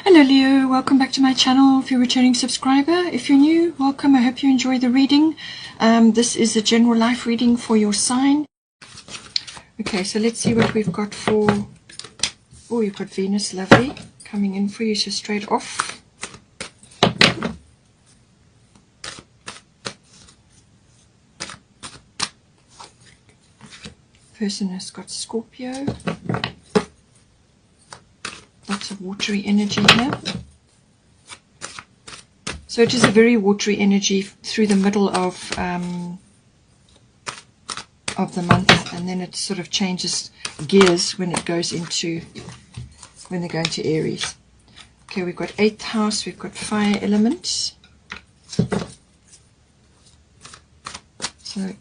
Hello Leo, welcome back to my channel. If you're a returning subscriber, if you're new, welcome. I hope you enjoy the reading. This is a general life reading for your sign. Okay, so let's see what we've got for... Oh, you've got Venus, lovely, coming in for you, so straight off. Person has got Scorpio. Lots of watery energy here. So it is a very watery energy through the middle of the month, and then it sort of changes gears when it goes into, when they go into Aries. Okay, we've got 8th house, we've got fire elements. So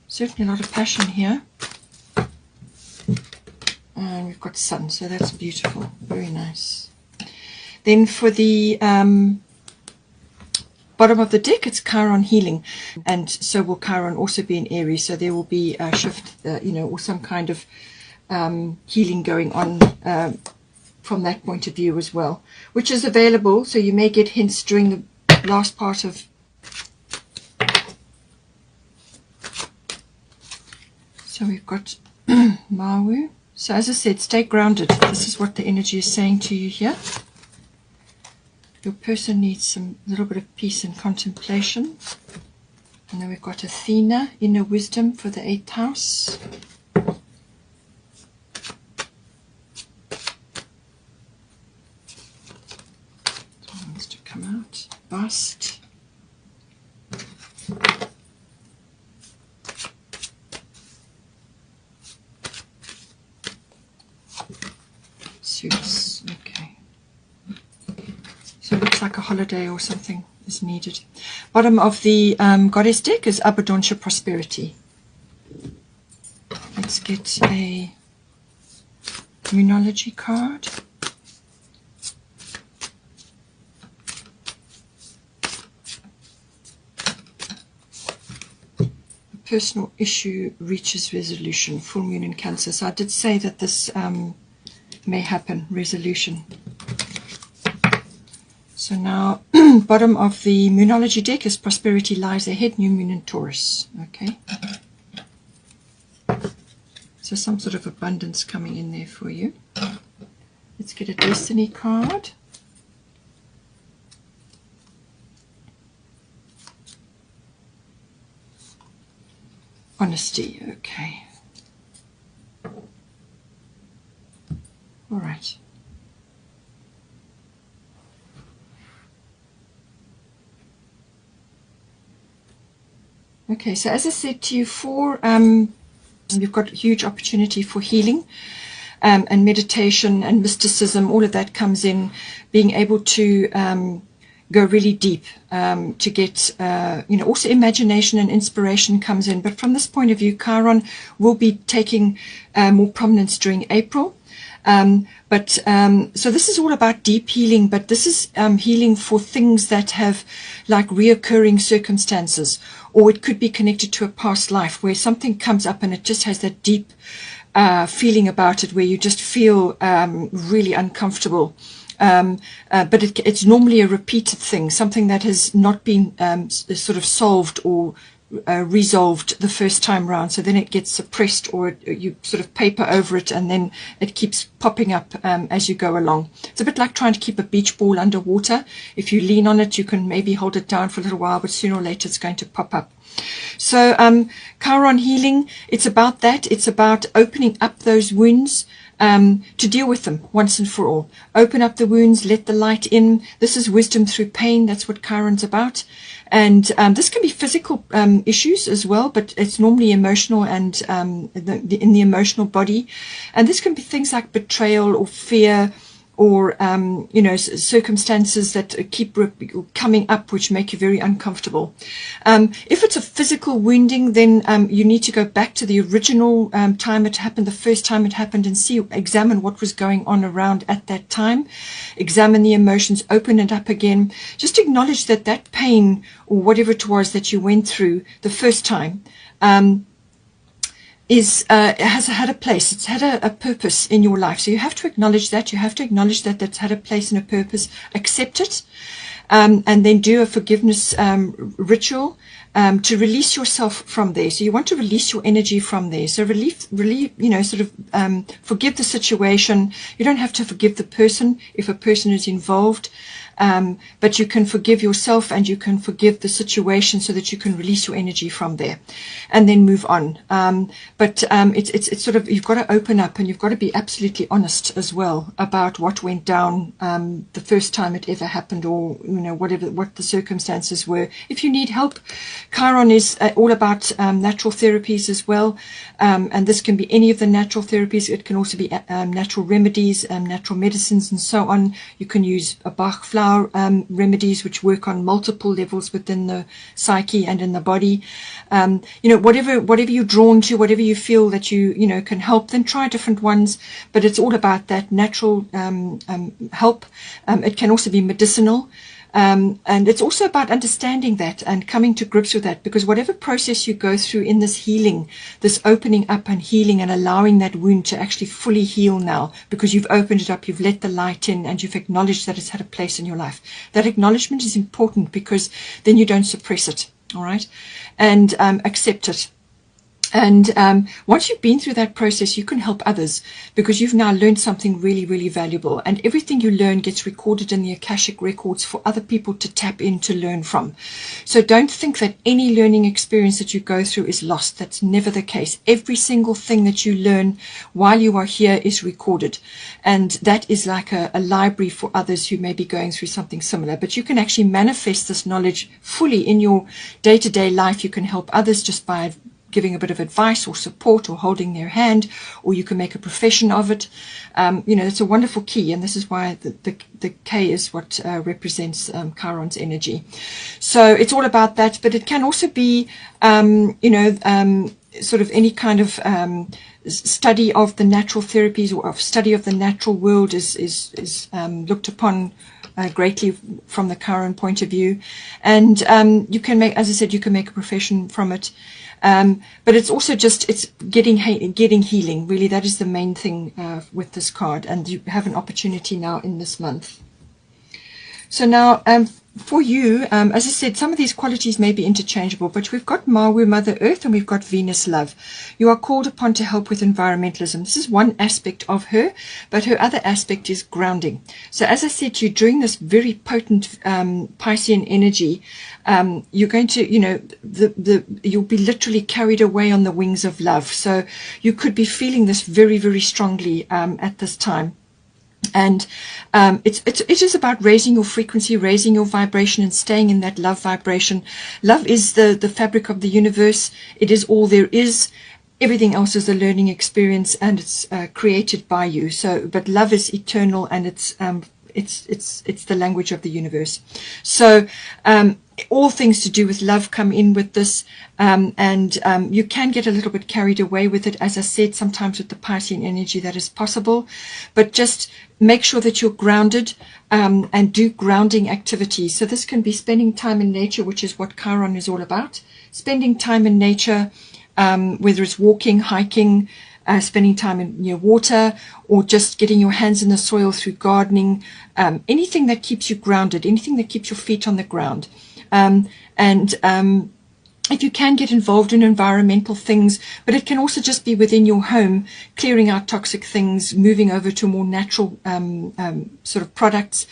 certainly a lot of passion here. And we've got sun, so that's beautiful, very nice. Then for the bottom of the deck, it's Chiron healing, and so will Chiron also be in Aries, so there will be a shift, or some kind of healing going on from that point of view as well, which is available, so you may get hints during the last part of... So we've got Mawu. So as I said, stay grounded. This is what the energy is saying to you here. Your person needs some little bit of peace and contemplation. And then we've got Athena, inner wisdom for the 8th house. That wants to come out. Bust. Okay, so it looks like a holiday or something is needed. Bottom of the goddess deck is Abundancia, prosperity. Let's get a Moonology card. A personal issue reaches resolution, full moon in Cancer. So I did say that this may happen, resolution. So now, bottom of the Moonology deck is prosperity lies ahead, new moon in Taurus. Okay. So some sort of abundance coming in there for you. Let's get a destiny card. Honesty, okay. All right. Okay, so as I said to you, you've got a huge opportunity for healing and meditation and mysticism. All of that comes in, being able to go really deep, to get, also imagination and inspiration comes in. But from this point of view, Chiron will be taking more prominence during April. So this is all about deep healing, but this is healing for things that have like reoccurring circumstances, or it could be connected to a past life where something comes up and it just has that deep feeling about it, where you just feel really uncomfortable. But it's normally a repeated thing, something that has not been sort of solved or resolved the first time round, so then it gets suppressed, or you sort of paper over it, and then it keeps popping up as you go along. It's a bit like trying to keep a beach ball underwater. If you lean on it, you can maybe hold it down for a little while, but sooner or later it's going to pop up. So Chiron healing, it's about that. It's about opening up those wounds, to deal with them once and for all. Open up the wounds, let the light in. This is wisdom through pain. That's what Chiron's about. And this can be physical issues as well, but it's normally emotional and in the emotional body. And this can be things like betrayal or fear, or circumstances that keep coming up which make you very uncomfortable. If it's a physical wounding, then you need to go back to the original time it happened, the first time it happened, and examine what was going on around at that time. Examine the emotions, open it up again. Just acknowledge that that pain or whatever it was that you went through the first time has had a place. It's had a purpose in your life. So you have to acknowledge that. You have to acknowledge that that's had a place and a purpose. Accept it, and then do a forgiveness ritual to release yourself from there. So you want to release your energy from there. So relieve, forgive the situation. You don't have to forgive the person if a person is involved. But you can forgive yourself and you can forgive the situation so that you can release your energy from there and then move on. It's sort of, you've got to open up and you've got to be absolutely honest as well about what went down the first time it ever happened, or what the circumstances were. If you need help, Chiron is all about natural therapies as well, and this can be any of the natural therapies. It can also be natural remedies, natural medicines, and so on. You can use a Bach flower remedies which work on multiple levels within the psyche and in the body. Whatever you're drawn to, whatever you feel that you can help, then try different ones. But it's all about that natural help. It can also be medicinal. And it's also about understanding that and coming to grips with that, because whatever process you go through in this healing, this opening up and healing and allowing that wound to actually fully heal now, because you've opened it up, you've let the light in, and you've acknowledged that it's had a place in your life. That acknowledgement is important, because then you don't suppress it, all right, and accept it. And once you've been through that process, you can help others, because you've now learned something really, really valuable. And everything you learn gets recorded in the Akashic records for other people to tap in to learn from. So don't think that any learning experience that you go through is lost. That's never the case. Every single thing that you learn while you are here is recorded. And that is like a library for others who may be going through something similar. But you can actually manifest this knowledge fully in your day-to-day life. You can help others just by giving a bit of advice or support or holding their hand, or you can make a profession of it. It's a wonderful key, and this is why the K is what represents Chiron's energy. So it's all about that, but it can also be, sort of any kind of study of the natural therapies or of study of the natural world is looked upon greatly from the Chiron point of view. And you can make, as I said, you can make a profession from it. But it's also just, it's getting healing. Really, that is the main thing with this card. And you have an opportunity now in this month. So now, for you, as I said, some of these qualities may be interchangeable, but we've got Mawu, Mother Earth, and we've got Venus, Love. You are called upon to help with environmentalism. This is one aspect of her, but her other aspect is grounding. So as I said to you, during this very potent Piscean energy, you're going to, you'll be literally carried away on the wings of love. So you could be feeling this very, very strongly at this time. And it is about raising your frequency, raising your vibration, and staying in that love vibration. Love is the fabric of the universe. It is all there is. Everything else is a learning experience, and it's created by you. So, but love is eternal, and it's the language of the universe. So all things to do with love come in with this, and you can get a little bit carried away with it. As I said, sometimes with the Piscean energy that is possible, but just make sure that you're grounded and do grounding activities. So this can be spending time in nature, which is what Chiron is all about. Spending time in nature, whether it's walking, hiking, spending time in near water, or just getting your hands in the soil through gardening, anything that keeps you grounded, anything that keeps your feet on the ground. If you can get involved in environmental things, but it can also just be within your home, clearing out toxic things, moving over to more natural sort of products.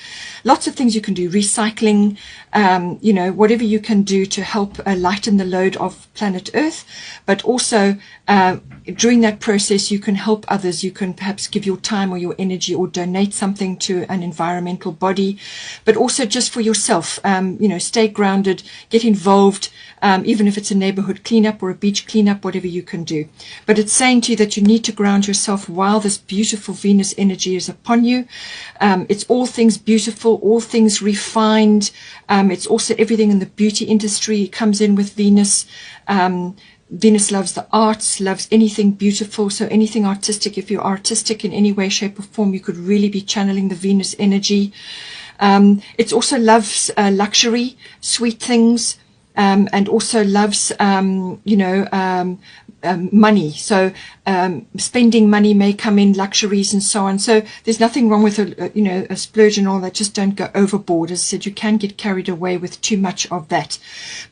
Lots of things you can do, recycling, whatever you can do to help lighten the load of planet Earth. But also during that process, you can help others. You can perhaps give your time or your energy or donate something to an environmental body, but also just for yourself, stay grounded, get involved, even if it's a neighborhood cleanup or a beach cleanup, whatever you can do. But it's saying to you that you need to ground yourself while this beautiful Venus energy is upon you. It's all things beautiful, all things refined. It's also everything in the beauty industry comes in with Venus. Venus loves the arts, loves anything beautiful, so anything artistic. If you're artistic in any way, shape or form, you could really be channeling the Venus energy. It also loves luxury, sweet things, and also loves, money. So spending money may come in, luxuries and so on. So there's nothing wrong with a splurge and all that. Just don't go overboard. As I said, you can get carried away with too much of that.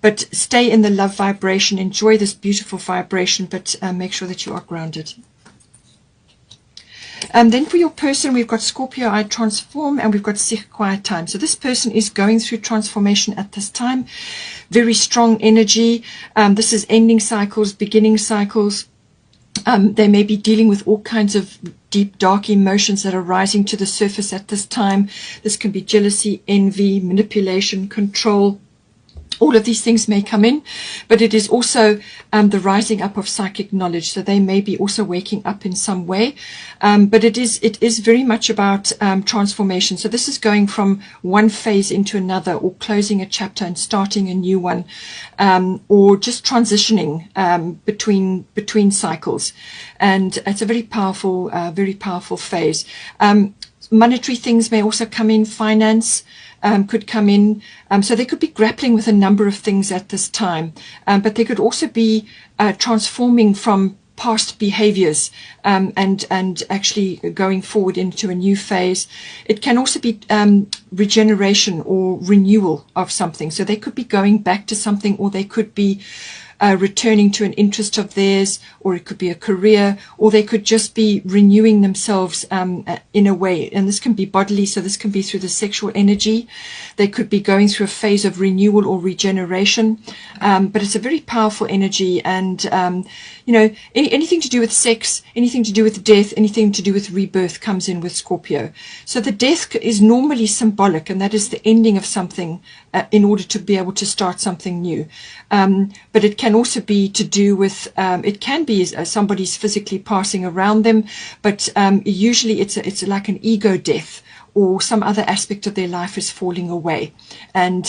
But stay in the love vibration. Enjoy this beautiful vibration, but make sure that you are grounded. Then for your person, we've got Scorpio, I transform, and we've got Sich, quiet time. So this person is going through transformation at this time. Very strong energy. This is ending cycles, beginning cycles. They may be dealing with all kinds of deep, dark emotions that are rising to the surface at this time. This can be jealousy, envy, manipulation, control. All of these things may come in, but it is also the rising up of psychic knowledge. So they may be also waking up in some way. But it is very much about transformation. So this is going from one phase into another, or closing a chapter and starting a new one, or just transitioning between cycles. And it's a very powerful phase. Monetary things may also come in, finance. Could come in. So they could be grappling with a number of things at this time. But they could also be transforming from past behaviors and actually going forward into a new phase. It can also be regeneration or renewal of something. So they could be going back to something, or they could be returning to an interest of theirs, or it could be a career, or they could just be renewing themselves in a way. And this can be bodily, so this can be through the sexual energy. They could be going through a phase of renewal or regeneration. But it's a very powerful energy, and anything to do with sex, anything to do with death, anything to do with rebirth comes in with Scorpio. So the death is normally symbolic, and that is the ending of something in order to be able to start something new. But it can also be to do with, it can be somebody's physically passing around them, but usually it's like an ego death, or some other aspect of their life is falling away, and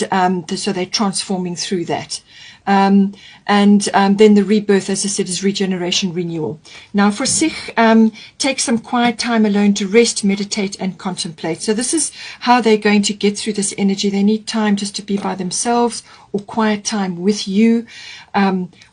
so they're transforming through that. And then the rebirth, as I said, is regeneration, renewal. Now for Sich, take some quiet time alone to rest, meditate and contemplate. So this is how they're going to get through this energy. They need time just to be by themselves, or quiet time with you,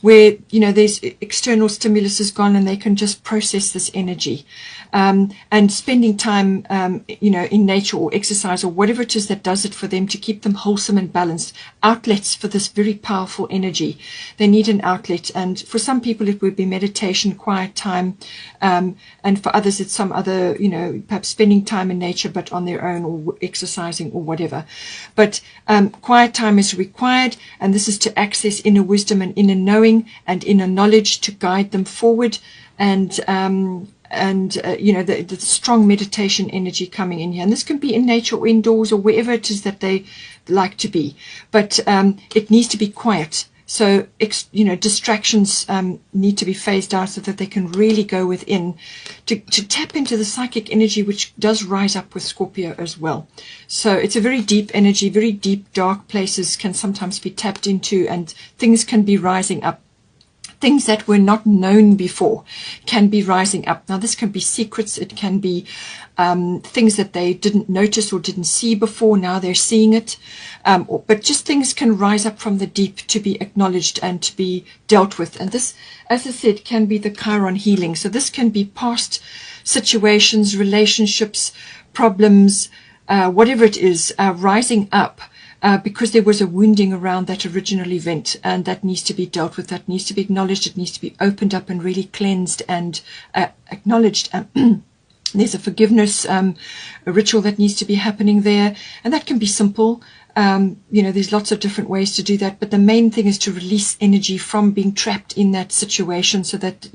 where there's external stimulus is gone, and they can just process this energy. And spending time in nature or exercise or whatever it is that does it for them, to keep them wholesome and balanced. Outlets for this very powerful energy. They need an outlet, and for some people it would be meditation, quiet time, and for others it's some other, perhaps spending time in nature but on their own, or exercising or whatever. But quiet time is required, and this is to access inner wisdom and inner knowing and inner knowledge to guide them forward, and the strong meditation energy coming in here. And this can be in nature or indoors or wherever it is that they like to be, but it needs to be quiet. So distractions need to be phased out, so that they can really go within to tap into the psychic energy, which does rise up with Scorpio as well. So it's a very deep energy. Very deep, dark places can sometimes be tapped into, and things can be rising up. Things that were not known before can be rising up. Now, this can be secrets. It can be things that they didn't notice or didn't see before. Now they're seeing it. But just things can rise up from the deep to be acknowledged and to be dealt with. And this, as I said, can be the Chiron healing. So this can be past situations, relationships, problems, whatever it is, rising up. Because there was a wounding around that original event, and that needs to be dealt with, that needs to be acknowledged, it needs to be opened up and really cleansed and acknowledged. There's a forgiveness a ritual that needs to be happening there, and that can be simple. There's lots of different ways to do that, but the main thing is to release energy from being trapped in that situation, so that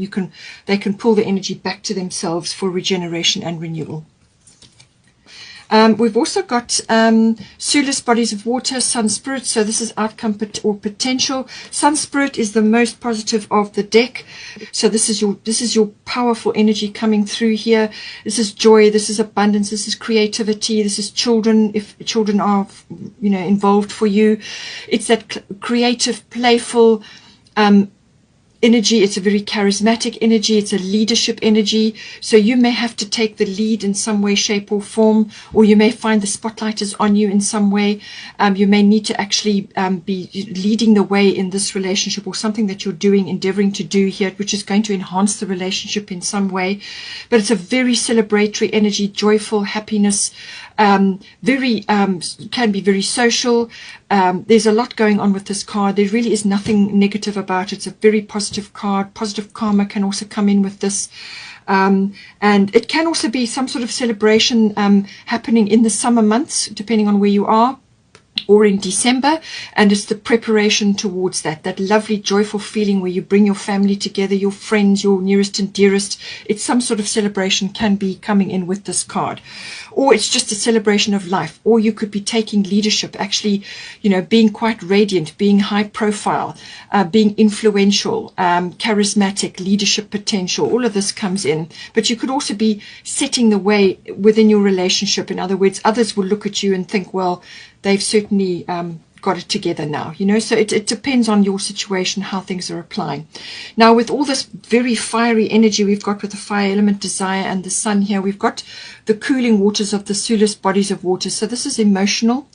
they can pull the energy back to themselves for regeneration and renewal. We've also got Soulless bodies of water, Sun Spirit. So this is outcome or potential. Sun Spirit is the most positive of the deck. So this is your powerful energy coming through here. This is joy. This is abundance. This is creativity. This is children, if children are involved for you. It's that creative, playful energy. It's a very charismatic energy. It's a leadership energy. So you may have to take the lead in some way, shape or form, or you may find the spotlight is on you in some way. You may need to actually be leading the way in this relationship, or something that you're doing, endeavoring to do here, which is going to enhance the relationship in some way. But it's a very celebratory energy, joyful, happiness, very can be very social. There's a lot going on with this card. There really is nothing negative about it. It's a very positive card. Positive karma can also come in with this. And it can also be some sort of celebration happening in the summer months, depending on where you are, or in December, and it's the preparation towards that lovely joyful feeling where you bring your family together, your friends, your nearest and dearest. It's some sort of celebration can be coming in with this card, or it's just a celebration of life, or you could be taking leadership, actually, being quite radiant, being high profile, being influential, charismatic, leadership potential. All of this comes in, but you could also be setting the way within your relationship. In other words, others will look at you and think, well, they've certainly got it together now, so it depends on your situation, how things are applying. Now, with all this very fiery energy we've got with the fire element, desire, and the sun here, we've got the cooling waters of the Sulis bodies of water. So this is emotional,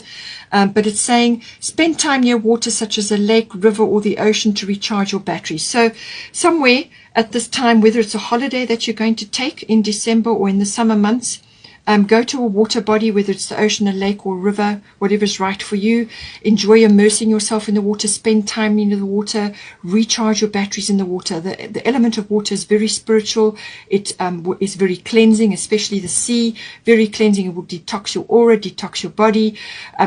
but it's saying spend time near water such as a lake, river, or the ocean to recharge your batteries. So somewhere at this time, whether it's a holiday that you're going to take in December or in the summer months, go to a water body, whether it's the ocean, a lake, or a river, whatever's right for you. Enjoy immersing yourself in the water. Spend time in the water. Recharge your batteries in the water. The element of water is very spiritual. It is very cleansing, especially the sea. Very cleansing. It will detox your aura, detox your body.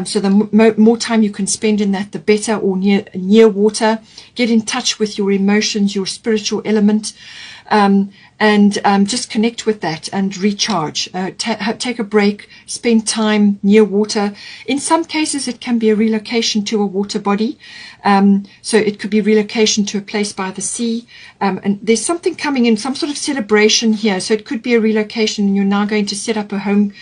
So the more time you can spend in that, the better, or near water. Get in touch with your emotions, your spiritual element. And just connect with that and recharge. Take a break, spend time near water. In some cases, it can be a relocation to a water body. So it could be relocation to a place by the sea. And there's something coming in, some sort of celebration here. So it could be a relocation, and you're now going to set up a home,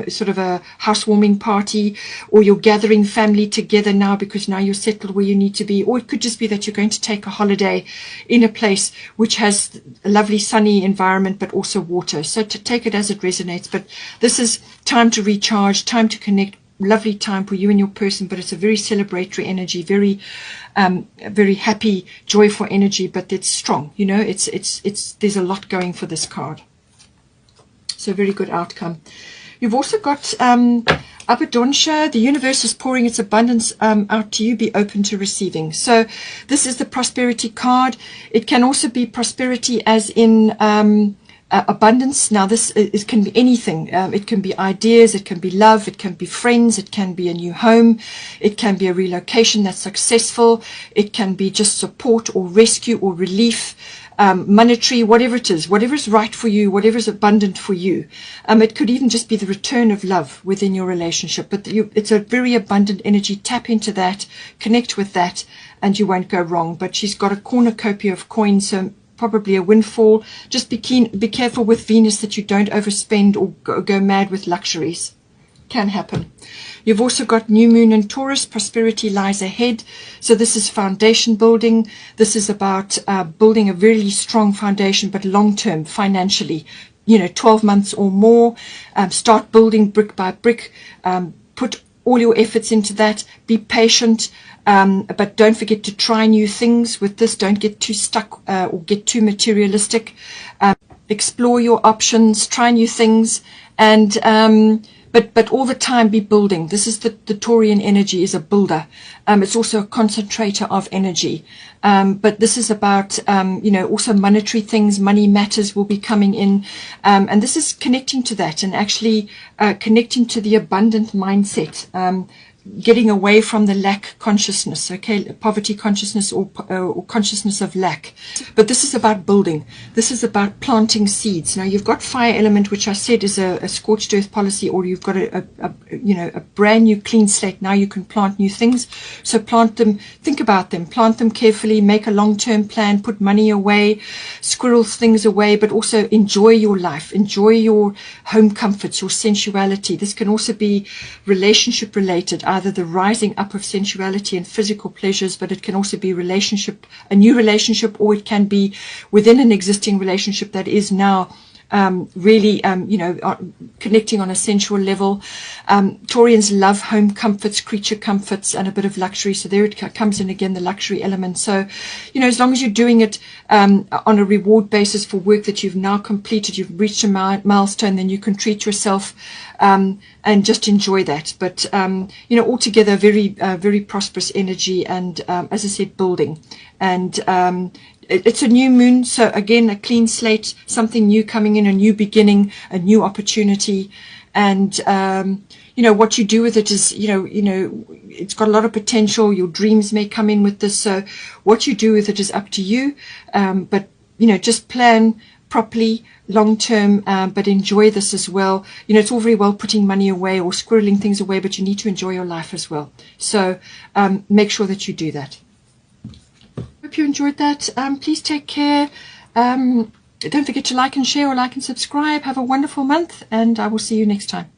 sort of a housewarming party, or you're gathering family together now because now you're settled where you need to be. Or it could just be that you're going to take a holiday in a place which has a lovely sunny environment, but also water. So to take it as it resonates. But this is time to recharge, time to connect, lovely time for you and your person. But it's a very celebratory energy, very happy, joyful energy, but it's strong. There's a lot going for this card. So very good outcome. You've also got Abundancia. The universe is pouring its abundance out to you. Be open to receiving. So this is the prosperity card. It can also be prosperity as in abundance. Now this can be anything. It can be ideas, it can be love, it can be friends, it can be a new home, it can be a relocation that's successful, it can be just support or rescue or relief. Monetary, whatever it is, whatever is right for you, whatever is abundant for you. It could even just be the return of love within your relationship, but it's a very abundant energy. Tap into that, connect with that, and you won't go wrong. But she's got a cornucopia of coins, so probably a windfall. Just be careful with Venus that you don't overspend or go mad with luxuries. Can happen. You've also got new moon in Taurus. Prosperity lies ahead. So this is foundation building. This is about building a really strong foundation, but long-term financially, 12 months or more. Start building brick by brick. Put all your efforts into that. Be patient. But don't forget to try new things with this. Don't get too stuck or get too materialistic. Explore your options. Try new things. And but all the time be building. This is the Taurian energy is a builder. It's also a concentrator of energy. But this is about, also monetary things. Money matters will be coming in. And this is connecting to that and actually connecting to the abundant mindset. Getting away from the lack consciousness, poverty consciousness or consciousness of lack. But this is about building. This is about planting seeds. Now you've got fire element, which I said is a scorched earth policy, or you've got a brand new clean slate. Now you can plant new things. So plant them, think about them, plant them carefully, make a long-term plan, put money away, squirrel things away, but also enjoy your life, enjoy your home comforts, your sensuality. This can also be relationship related, either the rising up of sensuality and physical pleasures, but it can also be a new relationship, or it can be within an existing relationship that is now really, connecting on a sensual level. Taurians love home comforts, creature comforts, and a bit of luxury. So there it comes in again, the luxury element. So, as long as you're doing it on a reward basis for work that you've now completed, you've reached a milestone, then you can treat yourself and just enjoy that. But, altogether, very, very prosperous energy and, as I said, building. And it's a new moon, so again, a clean slate, something new coming in, a new beginning, a new opportunity. And, what you do with it is, it's got a lot of potential. Your dreams may come in with this. So what you do with it is up to you. But, just plan properly, long term, but enjoy this as well. It's all very well putting money away or squirreling things away, but you need to enjoy your life as well. So make sure that you do that. Hope you enjoyed that. Please take care. Don't forget to like and share, or like and subscribe. Have a wonderful month, and I will see you next time.